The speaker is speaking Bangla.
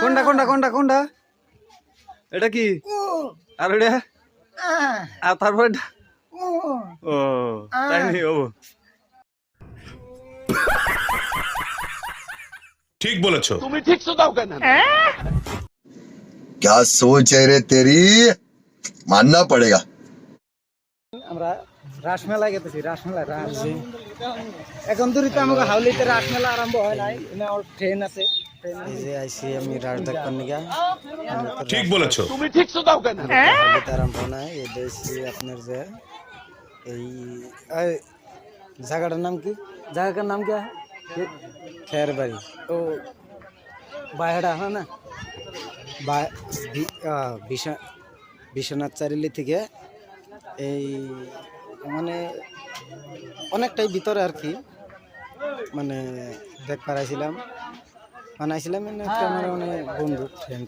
কোনটা কোনটা কোনটা কোনটা এটা কি আর এটা আর তারপর ও তাই নি ও ঠিক বলেছো। তুমি ঠিক দাও কেন? क्या सोच है रे तेरी मानना पड़ेगा। আমরা রাসমেলা গেতেছি রাসমেলা রাস এখন দূরিতে আমাকে হাউলিতে রাসমেলা আরম্ভ হয় নাই ট্রেন আছে এই যে আইসি আমি রাস দেখবার নিগা ঠিক বলেছো। তুমি ঠিক দাও কেন? হাউলিতে আরম্ভ নাই এই দেশি আপনার যে এই জায়গাটার নাম কি জায়গাটার নাম কি খের বাড়ি ও বাইহাটা হয় না বিশ্বনাথ চারিলি থেকে এই মানে অনেকটাই ভিতরে আর কি মানে দেখবার আইছিলাম মানে আইছিলাম আমার অনেক বন্ধু ফ্রেন্ড